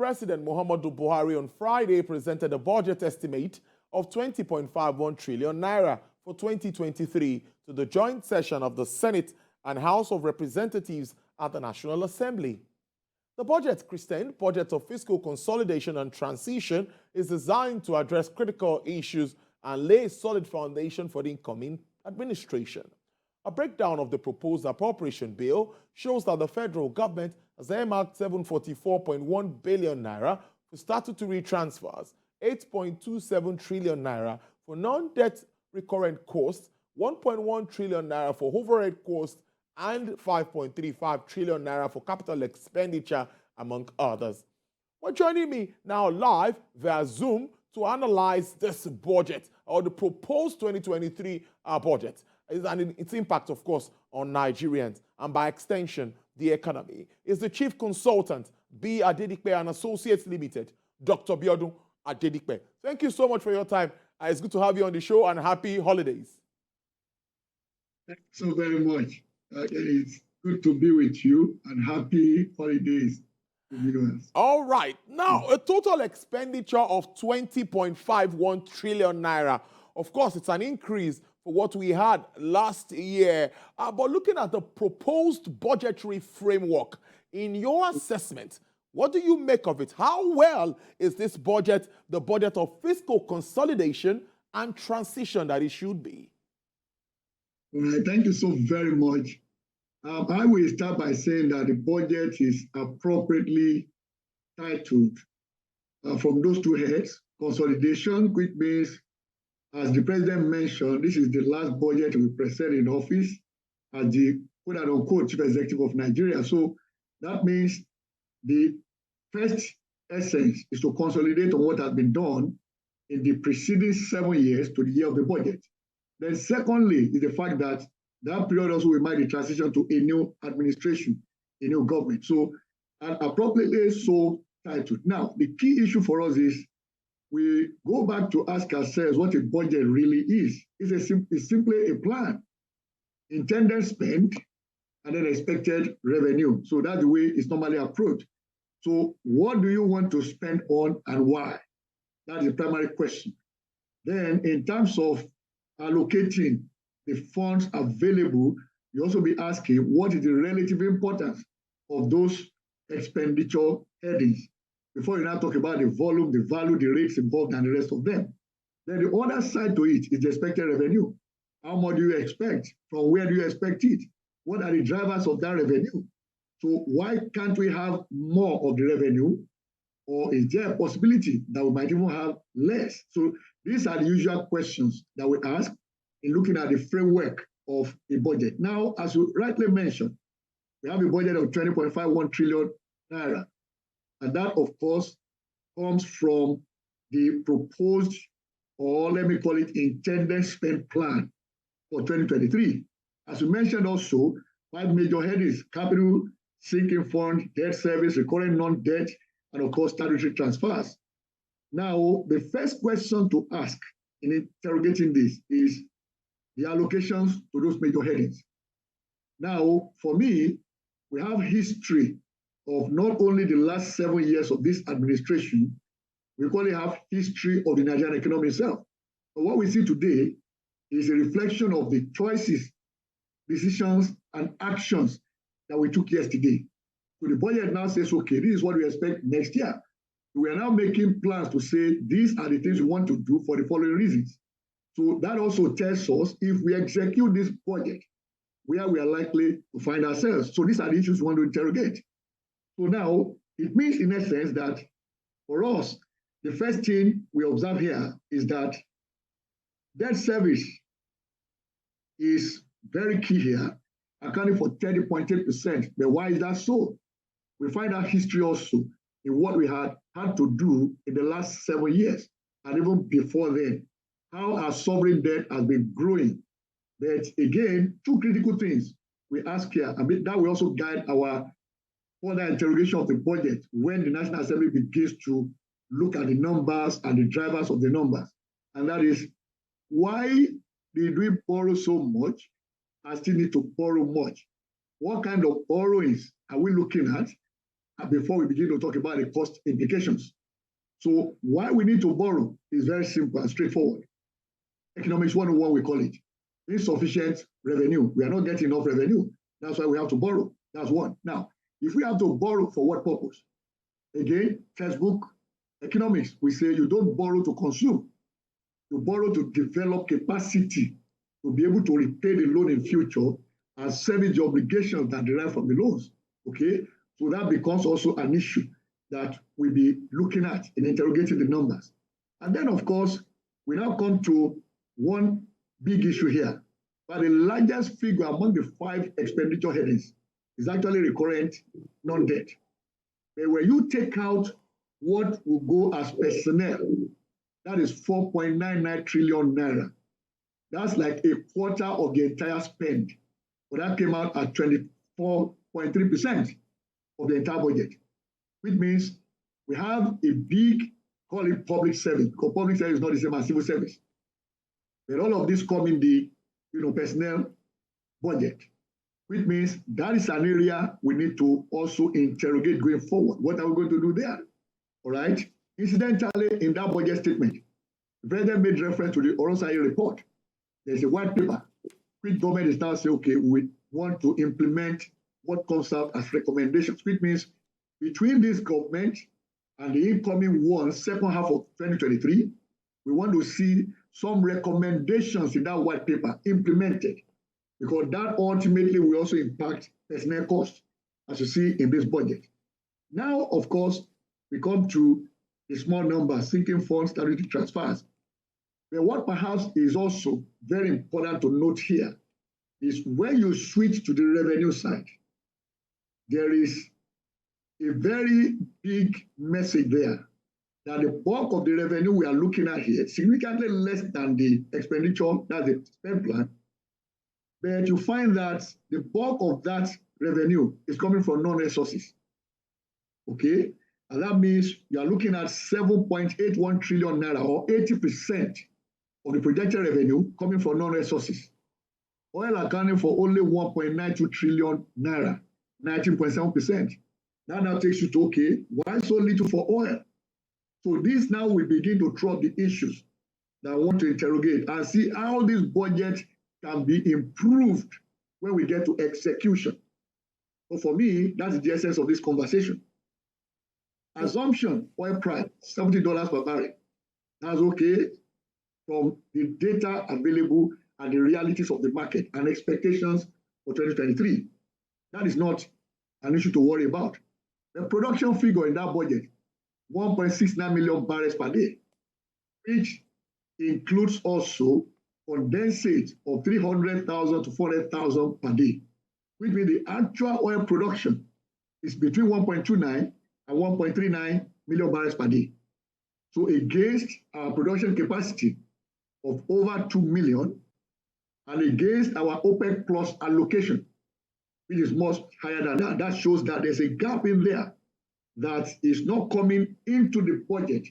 President Muhammadu Buhari on Friday presented a budget estimate of 20.51 trillion naira for 2023 to the joint session of the Senate and House of Representatives at the National Assembly. The budget, christened Budget of Fiscal Consolidation and Transition, is designed to address critical issues and lay a solid foundation for the incoming administration. A breakdown of the proposed appropriation bill shows that the federal government has earmarked 744.1 billion naira for statutory transfers, 8.27 trillion naira for non-debt recurrent costs, 1.1 trillion naira for overhead costs, and 5.35 trillion naira for capital expenditure, among others. Well, joining me now live via Zoom to analyze this budget, or the proposed 2023 budget, and its impact, of course, on Nigerians and by extension, the economy, is the Chief Consultant, B. Adedipe and Associates Limited, Dr. Biodun Adedipe. Thank you so much for your time. It's good to have you on the show, and happy holidays. Thank you so very much. It's good to be with you, and happy holidays to viewers. All right. Now, a total expenditure of 20.51 trillion naira. Of course, it's an increase for what we had last year. But looking at the proposed budgetary framework, in your assessment, what do you make of it? How well is this budget the budget of fiscal consolidation and transition that it should be? All right, thank you so very much. I will start by saying that the budget is appropriately titled from those two heads: consolidation, which means, as the president mentioned, this is the last budget we present in office as the quote-unquote chief executive of Nigeria. So that means the first essence is to consolidate on what has been done in the preceding 7 years to the year of the budget. Then secondly is the fact that that period also will mark the transition to a new administration, a new government. So appropriately so titled. Now, the key issue for us is we go back to ask ourselves what a budget really is. It's simply a plan, intended spend, and then expected revenue. So that's the way it's normally approached. So what do you want to spend on and why? That's the primary question. Then in terms of allocating the funds available, you also be asking what is the relative importance of those expenditure headings before you now talk about the volume, the value, the rates involved, and the rest of them. Then the other side to it is the expected revenue. How much do you expect? From where do you expect it? What are the drivers of that revenue? So why can't we have more of the revenue? Or is there a possibility that we might even have less? So these are the usual questions that we ask in looking at the framework of a budget. Now, as you rightly mentioned, we have a budget of 20.51 trillion naira. And that, of course, comes from the proposed, or let me call it intended spend plan for 2023. As you mentioned also, 5 major headings: capital, sinking fund, debt service, recurring non-debt, and of course, statutory transfers. Now, the first question to ask in interrogating this is the allocations to those major headings. Now, for me, we have history of not only the last 7 years of this administration, we only have history of the Nigerian economy itself. But what we see today is a reflection of the choices, decisions, and actions that we took yesterday. So the budget now says, okay, this is what we expect next year. We are now making plans to say, these are the things we want to do for the following reasons. So that also tells us if we execute this budget, where we are likely to find ourselves. So these are the issues we want to interrogate. So now, it means in essence that for us, the first thing we observe here is that debt service is very key here, accounting for 30.8%. But why is that so? We find our history also in what we had to do in the last 7 years, and even before then, how our sovereign debt has been growing. But again, two critical things we ask here, and that will also guide our further interrogation of the budget when the National Assembly begins to look at the numbers and the drivers of the numbers. And that is, why did we borrow so much and still need to borrow much? What kind of borrowings are we looking at? before we begin to talk about the cost implications. So why we need to borrow is very simple and straightforward. Economics 101, we call it. Insufficient revenue. We are not getting enough revenue. That's why we have to borrow. That's one. Now, if we have to borrow for what purpose? Again, textbook economics, we say you don't borrow to consume. You borrow to develop capacity to be able to repay the loan in future and service the obligations that derive from the loans. Okay? So that becomes also an issue that we'll be looking at in interrogating the numbers. And then, of course, we now come to one big issue here. But the largest figure among the 5 expenditure headings is actually recurrent non-debt. But when you take out what will go as personnel, that is 4.99 trillion naira. That's like a quarter of the entire spend. But that came out at 24.3% of the entire budget, which means we have a big, call it public service, because public service is not the same as civil service. But all of this come in the personnel budget, which means that is an area we need to also interrogate going forward. What are we going to do there? All right. Incidentally, in that budget statement, the president made reference to the Oronsai report. There's a white paper, which government is now saying, okay, we want to implement what comes out as recommendations, which means between this government and the incoming one, second half of 2023, we want to see some recommendations in that white paper implemented, because that ultimately will also impact personnel costs, as you see in this budget. Now, of course, we come to the small number, sinking funds, statutory transfers. But what perhaps is also very important to note here is when you switch to the revenue side, there is a very big message there that the bulk of the revenue we are looking at here, significantly less than the expenditure, that's the spend plan, but you find that the bulk of that revenue is coming from non-resources. Okay? And that means you are looking at 7.81 trillion naira, or 80% of the projected revenue coming from non-resources. Oil accounting for only 1.92 trillion naira, 19.7%. That now takes you to, okay, why so little for oil? So this now we begin to throw up the issues that I want to interrogate and see how this budget can be improved when we get to execution. But for me, that's the essence of this conversation. Assumption, oil price, $70 per barrel. That's okay from the data available and the realities of the market and expectations for 2023. That is not an issue to worry about. The production figure in that budget, 1.69 million barrels per day, which includes also condensate of 300,000 to 400,000 per day, which means the actual oil production is between 1.29 and 1.39 million barrels per day. So against our production capacity of over 2 million and against our OPEC plus allocation, which is much higher than that, that shows that there's a gap in there that is not coming into the budget,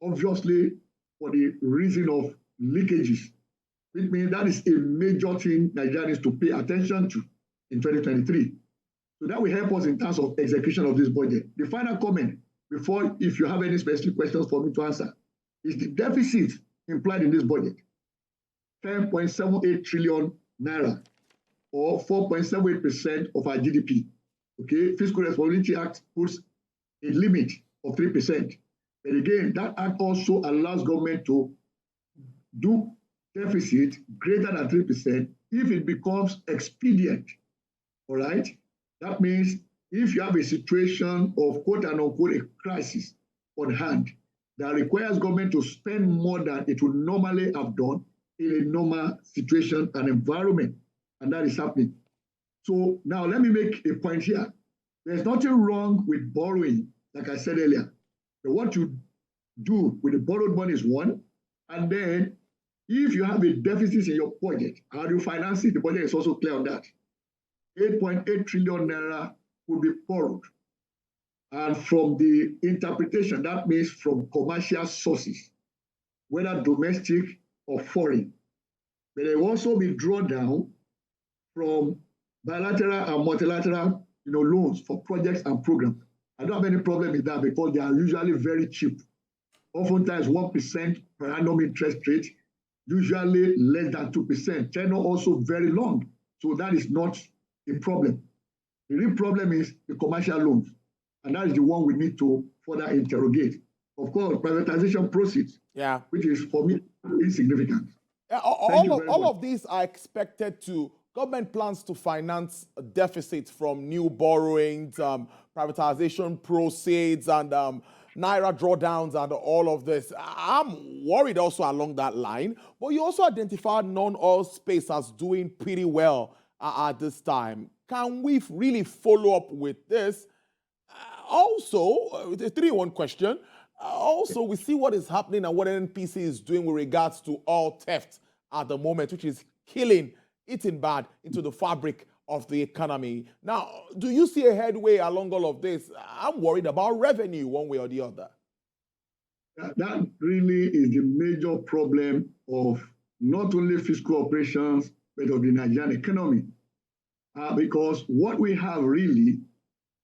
obviously for the reason of leakages, which means that is a major thing Nigerians to pay attention to in 2023. So that will help us in terms of execution of this budget. The final comment, before, if you have any specific questions for me to answer, is the deficit implied in this budget, 10.78 trillion naira, or 4.78% of our GDP. Okay, Fiscal Responsibility Act puts a limit of 3%. But again, that act also allows government to do deficit greater than 3% if it becomes expedient. All right? That means if you have a situation of quote unquote a crisis on hand that requires government to spend more than it would normally have done in a normal situation and environment, and that is happening. So now let me make a point here. There's nothing wrong with borrowing, like I said earlier. But what you do with the borrowed money is one, and then if you have a deficit in your budget, how do you finance it? The budget is also clear on that. 8.8 trillion naira will be borrowed. And from the interpretation, that means from commercial sources, whether domestic or foreign. But there will also be drawdown from bilateral and multilateral loans for projects and programs. I don't have any problem with that because they are usually very cheap. Oftentimes 1% per annum interest rate, usually less than 2%. Tenor also very long. So that is not a problem. The real problem is the commercial loans. And that is the one we need to further interrogate. Of course, privatization proceeds, which is for me insignificant. All of these are expected to, government plans to finance a deficit from new borrowings, privatization proceeds, and Naira drawdowns and all of this. I'm worried also along that line, but you also identified non-oil space as doing pretty well at this time. Can we really follow up with this? Also, the 3-in-1 question. Also, we see what is happening and what NPC is doing with regards to oil theft at the moment, which is eating bad into the fabric of the economy. Now, do you see a headway along all of this? I'm worried about revenue one way or the other. That really is the major problem of not only fiscal operations, but of the Nigerian economy. Because what we have really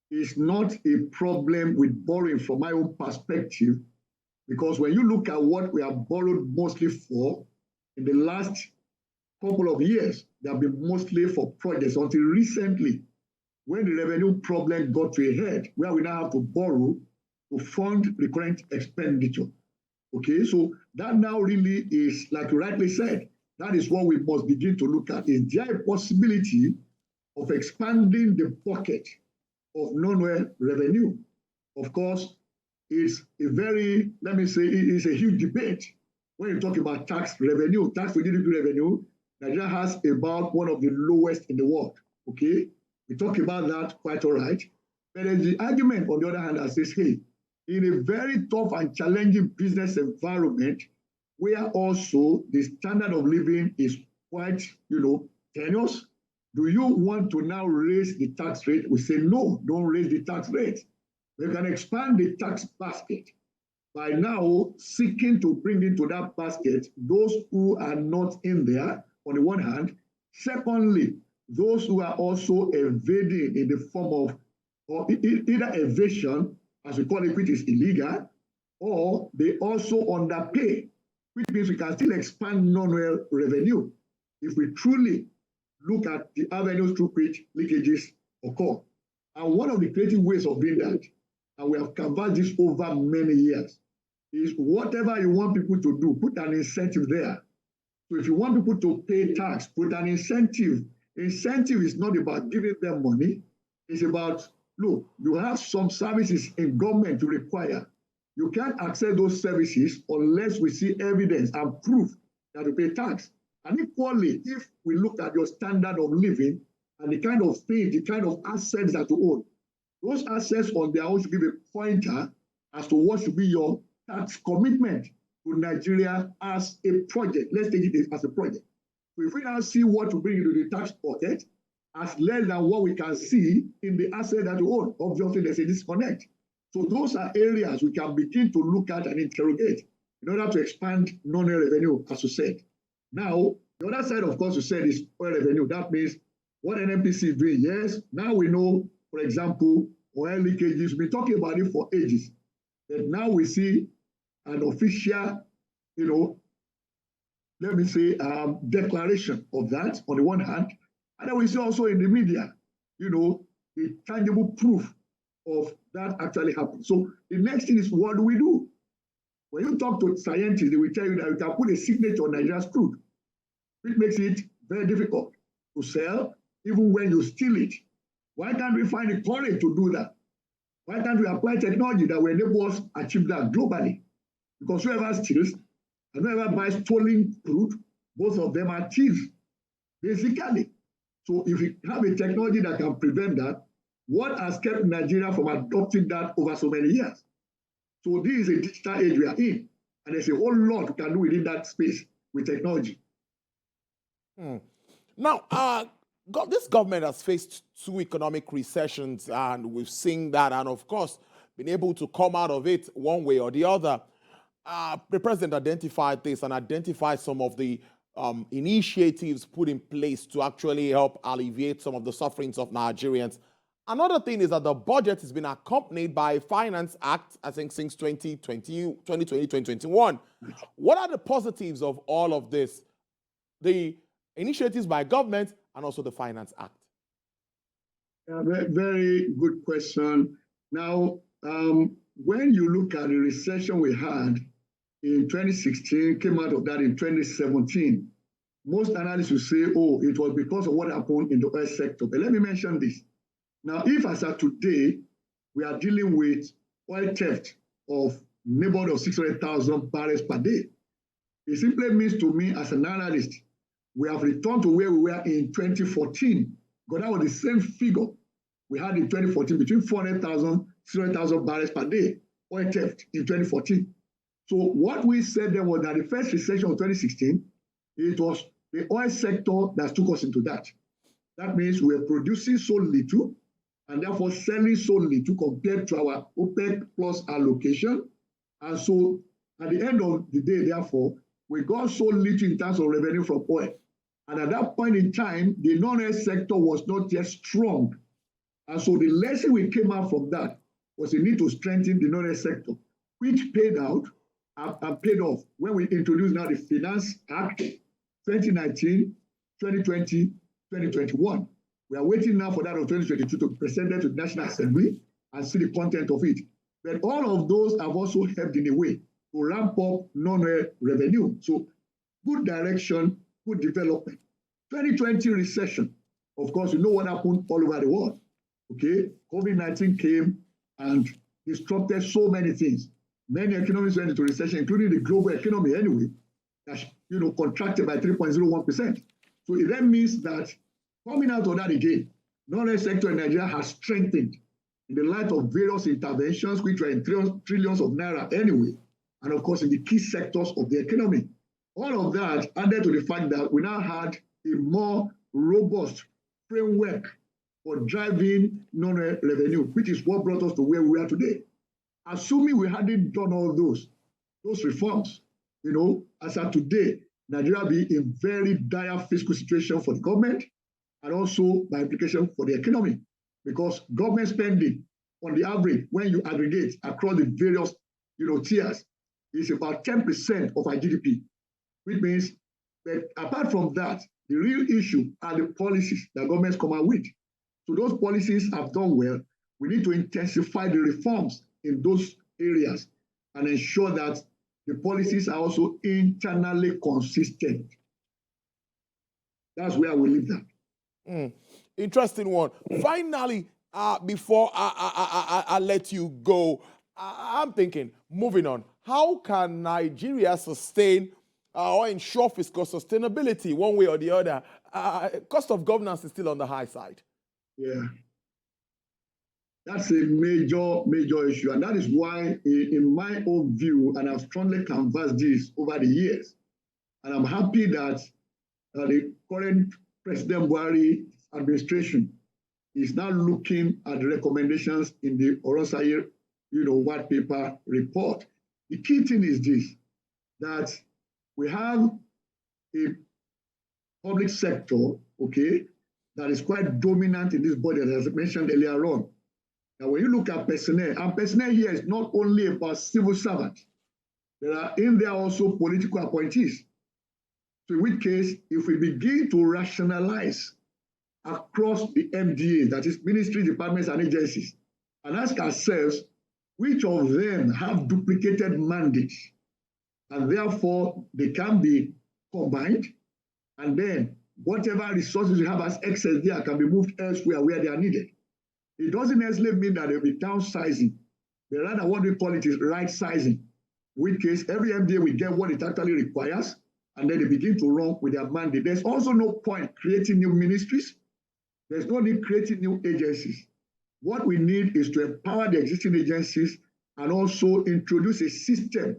is not a problem with borrowing from my own perspective, because when you look at what we have borrowed mostly for in the last couple of years, they have been mostly for projects until recently, when the revenue problem got to a head, where we now have to borrow to fund recurrent expenditure. Okay, so that now really is, like you rightly said, that is what we must begin to look at. Is there a possibility of expanding the bucket of non-oil revenue? Of course, it's a very, let me say, it's a huge debate. When you talk about tax revenue, tax to GDP revenue, Nigeria has about one of the lowest in the world, okay? We talk about that quite all right. But there's the argument, on the other hand, that says, hey, in a very tough and challenging business environment, where also the standard of living is quite, tenuous, do you want to now raise the tax rate? We say, no, don't raise the tax rate. We can expand the tax basket by now seeking to bring into that basket those who are not in there, on the one hand. Secondly, those who are also evading in the form of either evasion, as we call it, which is illegal, or they also underpay, which means we can still expand non-oil revenue if we truly look at the avenues through which leakages occur. And one of the creative ways of doing that, and we have canvassed this over many years, is whatever you want people to do, put an incentive there. So if you want people to pay tax, put an incentive. Incentive is not about giving them money. It's about, look, you have some services in government to require. You can't access those services unless we see evidence and proof that you pay tax. And equally, if we look at your standard of living and the kind of things, the kind of assets that you own, those assets on their own should give a pointer as to what should be your tax commitment to Nigeria as a project. Let's take it as a project. So if we now see what to bring into the tax pocket as less than what we can see in the asset that you own, obviously there's a disconnect. So those are areas we can begin to look at and interrogate in order to expand non-oil revenue, as you said. Now, the other side, of course, you said is oil revenue. That means what NNPC is doing. Yes, now we know, for example, oil leakages. We've been talking about it for ages. But now we see an official, let me say, declaration of that on the one hand. And then we see also in the media, the tangible proof of that actually happened. So the next thing is, what do we do? When you talk to scientists, they will tell you that you can put a signature on Nigeria's crude, which makes it very difficult to sell, even when you steal it. Why can't we find the courage to do that? Why can't we apply technology that will enable us to achieve that globally? Because whoever steals and whoever buys stolen crude, both of them are thieves, basically. So if we have a technology that can prevent that, what has kept Nigeria from adopting that over so many years? So this is a digital age we are in, and there's a whole lot we can do within that space with technology. Now, this government has faced 2 economic recessions, and we've seen that, and of course, been able to come out of it one way or the other. The president identified this and identified some of the initiatives put in place to actually help alleviate some of the sufferings of Nigerians. Another thing is that the budget has been accompanied by a Finance Act, I think, since 2021. What are the positives of all of this? The initiatives by government and also the Finance Act. Yeah, very good question. Now, when you look at the recession we had in 2016, came out of that in 2017, most analysts will say, oh, it was because of what happened in the oil sector. But let me mention this. Now, if as of today, we are dealing with oil theft of neighborhood of 600,000 barrels per day, it simply means to me as an analyst, we have returned to where we were in 2014, because that was the same figure we had in 2014, between 400,000, 600,000 barrels per day, oil theft in 2014. So what we said then was that the first recession of 2016, it was the oil sector that took us into that. That means we're producing so little and therefore selling so little compared to our OPEC plus allocation. And so at the end of the day, therefore, we got so little in terms of revenue from oil. And at that point in time, the non-oil sector was not yet strong. And so the lesson we came out from that was the need to strengthen the non-oil sector, which paid out and paid off when we introduced now the Finance Act 2019, 2020, 2021. We are waiting now for that of 2022 to be presented to the National Assembly and see the content of it. But all of those have also helped in a way to ramp up non-oil revenue. So good direction, good development. 2020 recession, of course, you know what happened all over the world. Okay, COVID-19 came and disrupted so many things. Many economies went into recession, including the global economy anyway, that contracted by 3.01%. So it then means that coming out of that again, non-oil sector in Nigeria has strengthened in the light of various interventions, which were in trillions of naira anyway, and of course in the key sectors of the economy. All of that added to the fact that we now had a more robust framework for driving non-oil revenue, which is what brought us to where we are today. Assuming we hadn't done all those reforms, as of today, Nigeria be in very dire fiscal situation for the government and also by implication for the economy, because government spending on the average, when you aggregate across the various tiers, is about 10% of our GDP, which means that apart from that, the real issue are the policies that governments come out with. So those policies have done well. We need to intensify the reforms in those areas and ensure that the policies are also internally consistent. That's where we leave that. Interesting one. Finally, before I let you go, I'm thinking, moving on, how can Nigeria sustain or ensure fiscal sustainability one way or the other? Cost of governance is still on the high side. Yeah. That's a major issue. And that is why, in my own view, and I've strongly canvassed this over the years, and I'm happy that the current President Buhari administration is now looking at the recommendations in the Orosaye, white paper report. The key thing is this, that we have a public sector, okay, that is quite dominant in this body, as I mentioned earlier on. Now, when you look at personnel, and personnel here is not only about civil servants, there are in there also political appointees. So in which case, if we begin to rationalize across the MDA, that is ministry, departments, and agencies, and ask ourselves, which of them have duplicated mandates, and therefore they can be combined, and then whatever resources we have as excess there can be moved elsewhere where they are needed. It doesn't necessarily mean that they'll be downsizing, but rather what we call it is right sizing, in which case every MDA will get what it actually requires, and then they begin to run with their mandate. There's also no point creating new ministries. There's no need creating new agencies. What we need is to empower the existing agencies and also introduce a system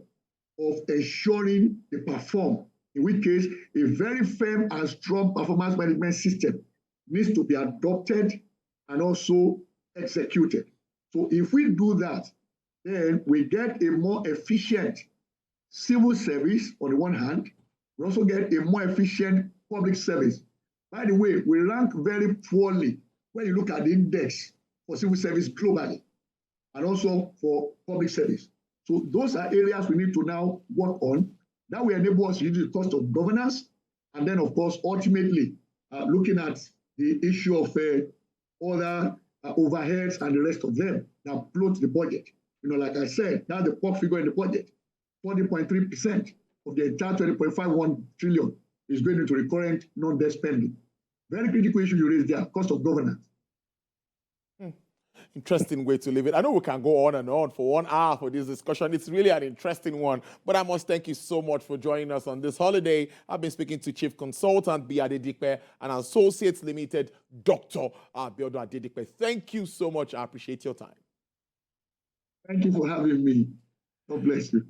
of ensuring they perform, in which case a very firm and strong performance management system needs to be adopted and also executed. So if we do that, then we get a more efficient civil service on the one hand, we also get a more efficient public service. By the way, we rank very poorly when you look at the index for civil service globally, and also for public service. So those are areas we need to now work on. That will enable us to reduce the cost of governance, and then, of course, ultimately looking at the issue of other overheads and the rest of them that float the budget. Like I said, that's the poor figure in the budget. 40.3% of the entire 20.51 trillion is going into recurrent non-debt spending. Very critical issue you raised there, cost of governance. Interesting way to leave it. I know we can go on and on for 1 hour for this discussion. It's really an interesting one. But I must thank you so much for joining us on this holiday. I've been speaking to Chief Consultant B. Adedipe and Associates Limited, Dr. Abiodun Adedipe. Thank you so much. I appreciate your time. Thank you for having me. God bless you.